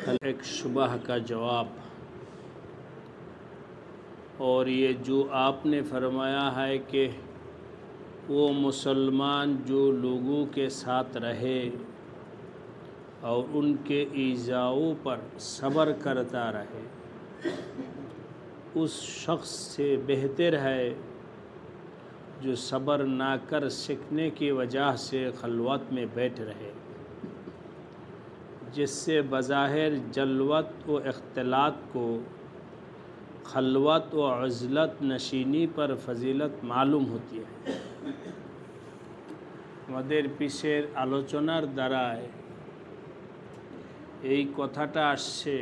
कल एक सुबह का जवाब, और ये जो आपने फरमाया है कि वो मुसलमान जो लोगों के साथ रहे और उनके ईज़ाओं पर सब्र करता रहे, उस शख्स से बेहतर है जो सब्र ना कर सीखने की वजह से खलवत में बैठ रहे, जिससे बज़ाहिर जलवत व इख्तिलात को खलवत व अज़लत नशीनी पर फजीलत मालूम होती है। আমাদের পিছের আলোচনার দ্বারায় এই কথাটা আসছে,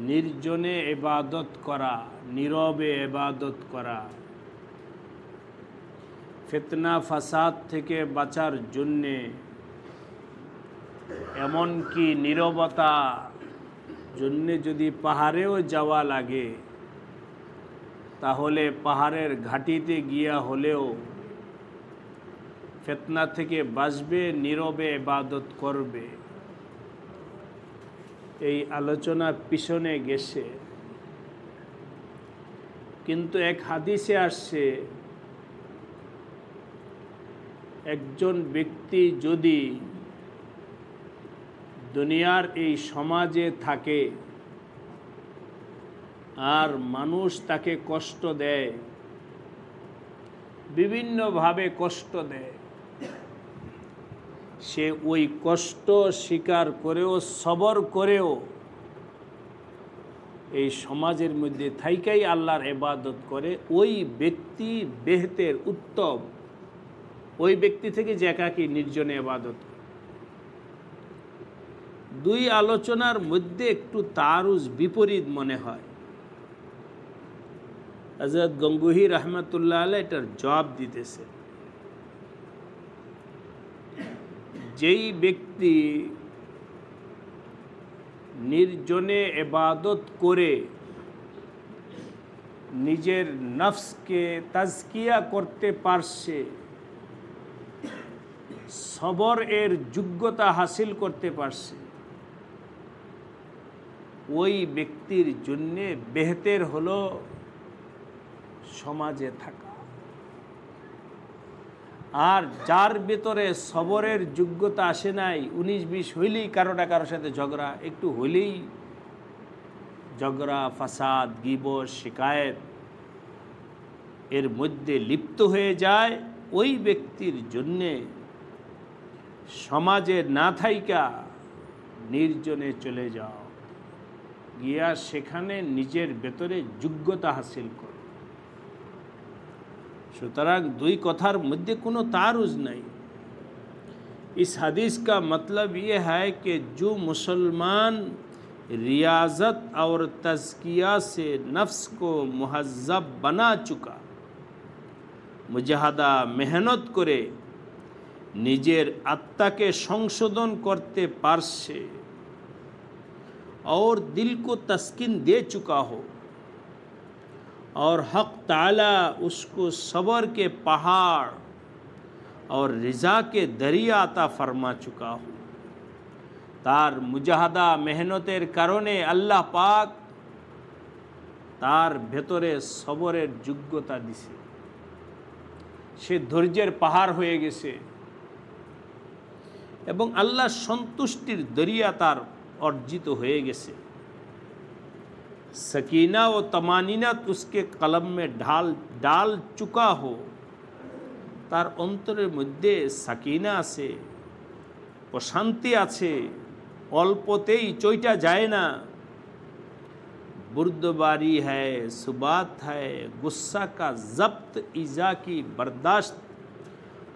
নির্জনে ইবাদত করা, নীরবে ইবাদত করা, ফিতনা ফাসাদ থেকে বাঁচার জন্যে এমনকি নীরবতা জন্যে যদি পাহাড়েও যাওয়া লাগে, তাহলে পাহাড়ের ঘাটিতে গিয়া হলেও ফিতনা থেকে বাঁচবে, নীরবে ইবাদত করবে। এই আলোচনা পিছনে গেছে, কিন্তু এক হাদিসে আসছে, একজন ব্যক্তি যদি দুনিয়ার এই সমাজে থাকে আর মানুষ তাকে কষ্ট দেয়, বিভিন্নভাবে কষ্ট দেয়, সে ওই কষ্ট স্বীকার করেও সবর করেও এই সমাজের মধ্যে থাইকাই আল্লাহর ইবাদত করে, ওই ব্যক্তি বেহতের উত্তম ওই ব্যক্তি থেকে যে একাকী নির্জনে ইবাদত করে। দুই আলোচনার মধ্যে একটু তারুজ বিপরীত মনে হয়। হযরত গঙ্গুহি রহমতুল্লাহ আলাইহি এটার জবাব দিতেছে, যেই ব্যক্তি নির্জনে ইবাদত করে নিজের নফসকে তাজকিয়া করতে পারছে, সবর এর যোগ্যতা হাসিল করতে পারছে, ওই ব্যক্তির জন্যে বেহতের হলো সমাজে থাকা। আর যার ভিতরে সবরের যোগ্যতা আসে নাই, 19-20 হইলেই কারোটা কারোর সাথে ঝগড়া, একটু হইলেই ঝগড়া, ফাসাদ, গীবত, শিকায়েত এর মধ্যে লিপ্ত হয়ে যায়, ওই ব্যক্তির জন্যে সমাজে না থাইকা নির্জনে চলে যাও, গিয়া সেখানে নিজের ভেতরে যোগ্যতা হাসিল করো। সুতরাং দুই কথার মধ্যে কোনো तारुज नहीं। इस हदीस का मतलब ये है कि जो मुसलमान रियाजत और तज़किया से नफ्स को मुहज़्ज़ब बना चुका, मुजाहदा मेहनत करे निजेर आत्माके संशोधन करते पारछे और दिल को तस्कीन दे चुका हो और हक़ ताला उसको सब्र के पहाड़ और रिज़ा के दरिया अता फरमा चुका हो, तार मुजाहदा मेहनतेर कारणे अल्लाह पाक तार भेतरे सबरेर योग्यता दिছে, সে ধৈর্যের পাহাড় হয়ে গেছে এবং আল্লাহ সন্তুষ্টির দরিয়া তার অর্জিত হয়ে গেছে। सकीना व तमानीनत उसके कलम में डाल चुका हो, तार अंतरेर मध्य सकीना आछे, प्रशांति आछे, अल्पतेई चोइटा जाए ना, बुर्दबारी है, सुबात है, गुस्सा का जब्त, ईजा की बर्दाश्त,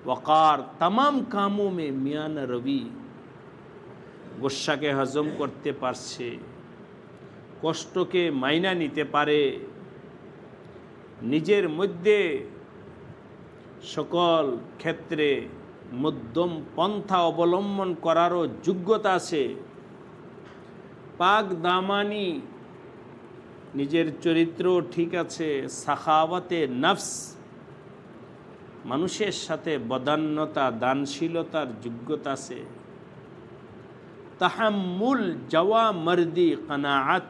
वक़ार, तमाम कामों में मियान रवि, गुस्सा के हजम करते पारछे, কষ্টকে মাইনা নিতে পারে, নিজের মধ্যে সকল ক্ষেত্রে মধ্যম পন্থা অবলম্বন করারও যোগ্যতা আছে, পাক দামানি, নিজের চরিত্র ঠিক আছে, সাখাওয়াতে নফস, মানুষের সাথে বদান্যতা, দানশীলতার যোগ্যতা আছে, তাহাম্মুল জওয়া মর্দি কনাআত,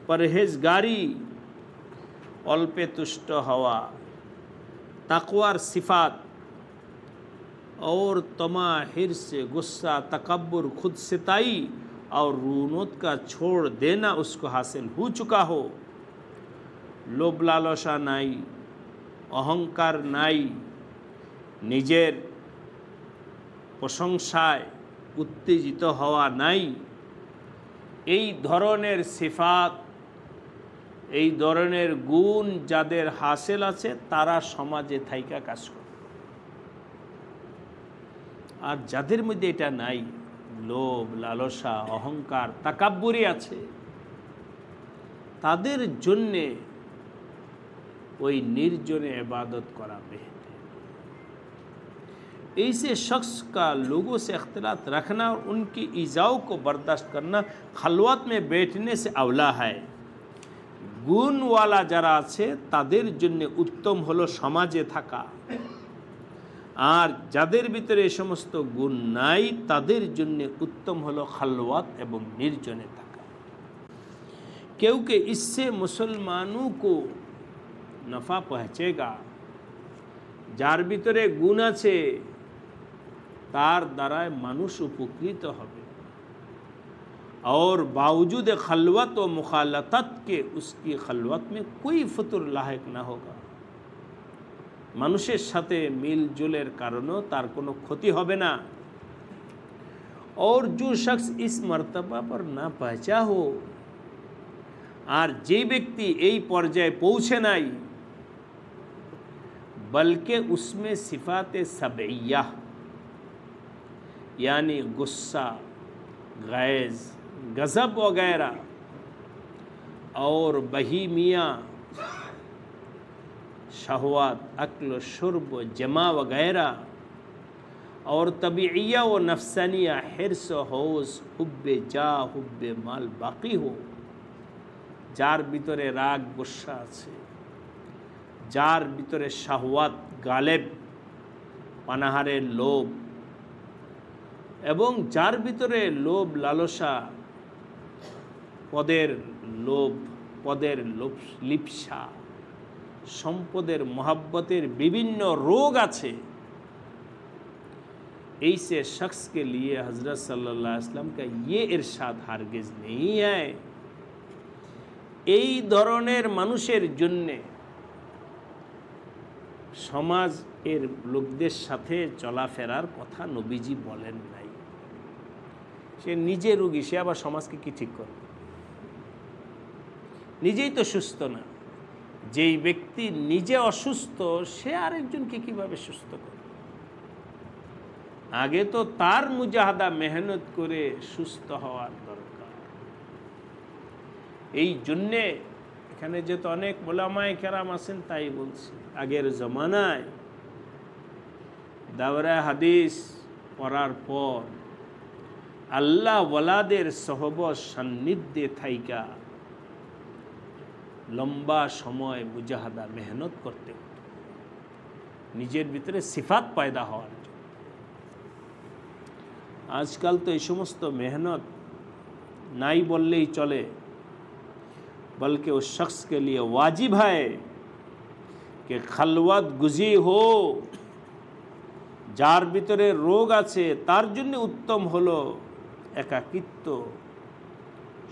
পরহেজগারি, অল্পে তুষ্ট হওয়া, তাকওয়ার सिफात, और तमा, हिर्स, गुस्सा, तकब्बुर, खुद सिताई और रूनत का छोड़ देना उसको हासिल हो चुका हो। लोभ लालसा नाई, अहंकार नाई, निजेर प्रशंसाय उत्तेजित हवा नाई, এই ধরনের সিফাত, এই ধরনের গুণ যাদের হাসিল আছে তারা সমাজে থাইকা কাজ করে। আর যাদের মধ্যে এটা নাই, লোভ লালসা অহংকার তাকাব্বুরি আছে, তাদের জন্যে ওই निर्जने इबादत करा बेहतर। ऐसे शख्स का लोगों से इख्तिलात रखना और उनकी ईजाओं को बर्दाश्त करना खलवत में बैठने से अवला है। गुणवाला যারা আছে তাদের জন্য উত্তম হলো সমাজে থাকা, আর যাদের ভিতরে এই সমস্ত গুণ নাই তাদের জন্য উত্তম হলো খালওয়াত এবং निर्जने থাকা। क्योंकि इससे मुसलमानों को नफ़ा पहुँचेगा। যার ভিতরে গুণ আছে তার দ্বারায় মানুষ উপকৃত হবে, और बावजूद खलवत व मुखालतत के उसकी खलवत में कोई फतुर लायक ना होगा। মানুষের সাথে মিলজুলের কারণেও তার কোনো ক্ষতি হবে না। और जो शख्स इस मर्तबा पर ना पहुँचा हो, আর যে ব্যক্তি এই পর্যায়ে পৌঁছে নাই, बल्कि उसमें सिफात सबइया यानी गुस्सा, गैज़, गज़ब वगैरह और बहीमिया, शहवात, अक्ल, शुर्ब, जमा वगैरह और तबीयया व नफसानिया, हिर्स, हौस, हुब्बे जा, हुब्बे माल बाकी हो। जार ভিতরে রাগ গুসা আছে, যার ভিতরে শাহওয়াত গালেব, পানাহারের লোভ, এবং যার ভিতরে লোভ লালসা, পদের লোভ, পদের লিপ্সা, সম্পদের मोहब्बतेर विभिन्न रोग আছে, ऐसे शख्स के लिए हज़रत सल्लल्लाहु अलैहि वसल्लम का ये इरशाद हरगिज़ नहीं है। এই ধরনের মানুষের জন্যে সমাজ এর লোকদের সাথে চলাফেরার কথা নবীজি বলেন নাই। সে নিজে রোগী, সে আবার সমাজকে কি ঠিক করবে? নিজেই তো সুস্থ না। যেই ব্যক্তি নিজে অসুস্থ সে আরেকজনকে কিভাবে সুস্থ করবে? আগে তো তার মুজাহাদা মেহনত করে সুস্থ হওয়ার দরকার। এই জন্যে এখানে যেহেতু অনেক ওলামায়ে কেরাম আছেন তাই বলছি, আগের জমানায় দাওরা হাদিস পড়ার পর আল্লাহ ওয়ালাদের সহবত সান্নিধ্যে থাইকা লম্বা সময় মুজাহাদা মেহনত করতে হতো নিজের ভিতরে সিফাত পয়দা হওয়ার জন্য। আজকাল তো এই সমস্ত মেহনত নাই বললেই চলে, बल्कि उस शख्स के लिए वाजिब है कि खलवत गुजी हो। जार ভিতরে रोग আছে তার জন্য উত্তম হলো একাকিত্ব,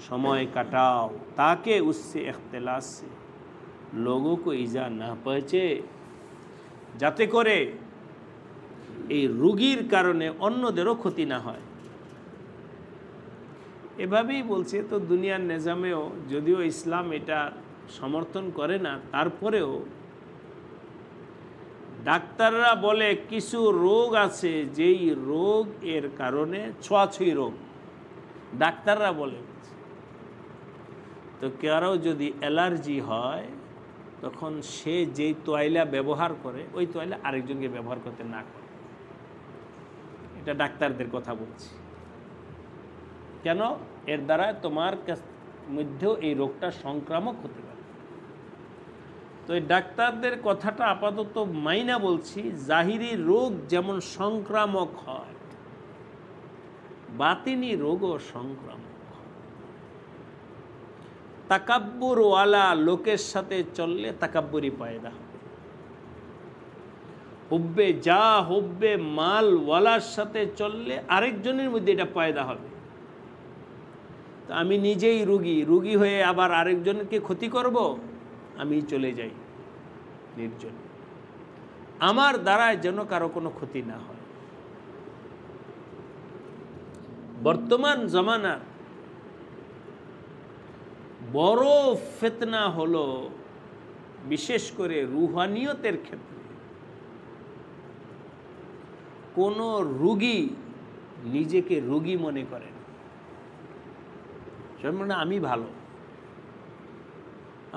समय काटाओ ताकि उससे इख्तिलास से लोगों को इजा ना पहुँचे, যাতে করে এই রোগীর কারণে অন্যদেরও ক্ষতি না হয়। এভাবেই বলছে। তো দুনিয়ার নিজামেও যদিও ইসলাম এটা সমর্থন করে না, তারপরেও ডাক্তাররা বলে কিছু রোগ আছে যেই রোগ এর কারণে ছোঁয়াছুঁয়ি রোগ, ডাক্তাররা বলে। তো কারো যদি অ্যালার্জি হয় তখন সে যেই তোয়াইলা ব্যবহার করে ওই তোয়াইলা আরেকজনকে ব্যবহার করতে না করে। এটা ডাক্তারদের কথা বলছি। কেন? এর দ্বারা তোমার মধ্যেও এই রোগটা সংক্রামক হতে পারে। তো এই ডাক্তারদের কথাটা আপাতত মাইনা বলছি। জাহিরি রোগ যেমন সংক্রামক হয়, বাতিনি রোগও সংক্রামক। তাকাব্বুরওয়ালা লোকের সাথে চললে তাকাব্বুরি পয়দা হবে। হুব্বে যা হুব্বে মালওয়ালার সাথে চললে আরেকজনের মধ্যে এটা পয়দা হবে। তো আমি নিজেই রুগী হয়ে আবার আরেকজনকে ক্ষতি করব, আমি চলে যাই নির্জন, আমার দ্বারায় যেন কারো কোনো ক্ষতি না হয়। বর্তমান জামানার বড় ফিতনা হলো বিশেষ করে রুহানিয়তের ক্ষেত্রে কোন রোগী নিজেকে রোগী মনে করেন, মানে আমি ভালো,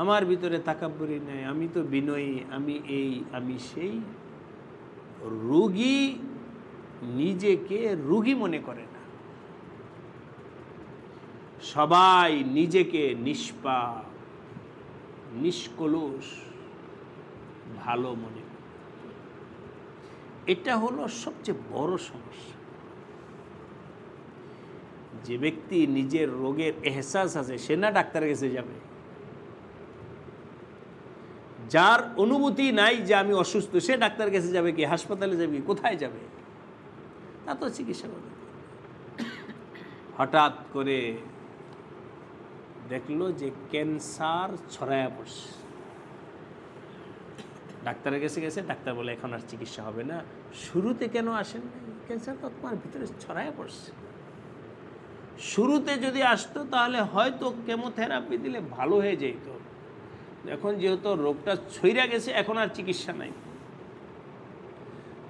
আমার ভিতরে তাকাব্বুরি নেই, আমি তো বিনয়ী, আমি এই আমি সেই। রোগী নিজেকে রোগী মনে করে না, সবাই নিজেকে নিষ্পাপ নিষ্কলুষ ভালো মনে করে। এটা হলো সবচেয়ে বড় সমস্যা। যে ব্যক্তি নিজের রোগের এহসাস আছে সে না ডাক্তারের কাছে যাবে, যার অনুভূতি নাই যে আমি অসুস্থ সে ডাক্তারের কাছে যাবে কি, হাসপাতালে যাবে কি, কোথায় যাবে? তা তো চিকিৎসা করবে। হঠাৎ করে দেখলো যে ক্যান্সার ছড়ায়া পড়ছে, ডাক্তারের কাছে গেছে, ডাক্তার বলে এখন আর চিকিৎসা হবে না। শুরুতে কেন আসেন? ক্যান্সার তো তোমার ভিতরে ছড়ায়া পড়ছে। শুরুতে যদি আসতো তাহলে হয়তো কেমোথেরাপি দিলে ভালো হয়ে যেত, এখন যেহেতু রোগটা ছড়িয়ে গেছে এখন আর চিকিৎসা নাই।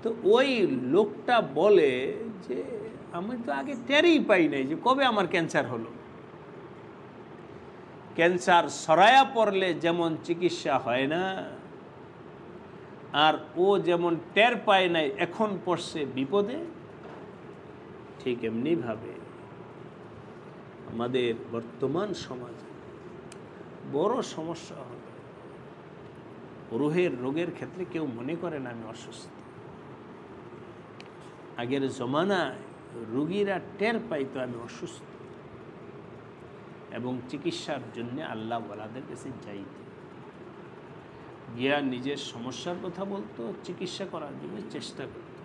তো ওই লোকটা বলে যে আমি তো আগে টেরই পাই নাই যে কবে আমার ক্যান্সার হলো। ক্যান্সার ছড়ায়া পড়লে যেমন চিকিৎসা হয় না, আর ও যেমন টের পায় নাই এখন পড়ছে বিপদে, ঠিক এমনিভাবে আমাদের বর্তমান সমাজে বড় সমস্যা হলো রুহের রোগের ক্ষেত্রে কেউ মনে করে না আমি অসুস্থ। আগের জমানায় রোগীরা টের পাইতো আমি অসুস্থ এবং চিকিৎসার জন্য আল্লাহ ওয়ালাদের কাছে যাইত, গিয়া নিজের সমস্যার কথা বলতো, চিকিৎসা করার জন্য চেষ্টা করত।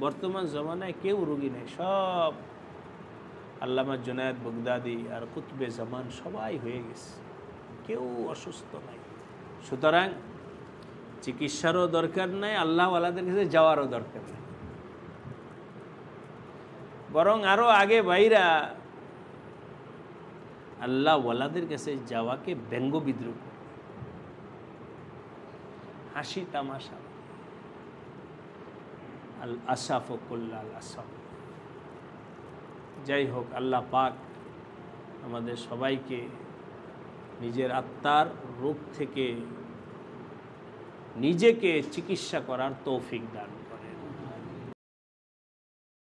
বর্তমান জমানায় কেউ রোগী নেই, সব আল্লামা জুনায়েদ বাগদাদি আর কুতুবে জামান সবাই হয়ে গেছে, কেউ অসুস্থ নাই। সুতরাং চিকিৎসারও দরকার নাই, আল্লাহ ওয়ালাদের কাছে যাওয়ারও দরকার নেই। বরং আরো আগে ভাইরা আল্লাহ ওয়ালাদের কাছে যাওয়াকে ব্যঙ্গ বিদ্রুপ, হাসি তামাশা, আল আসাফ কুল্লাল আসাফ। যাই হোক, আল্লাহ পাক আমাদের সবাইকে নিজের আত্মার রোগ থেকে নিজেকে চিকিৎসা করার তৌফিক দান।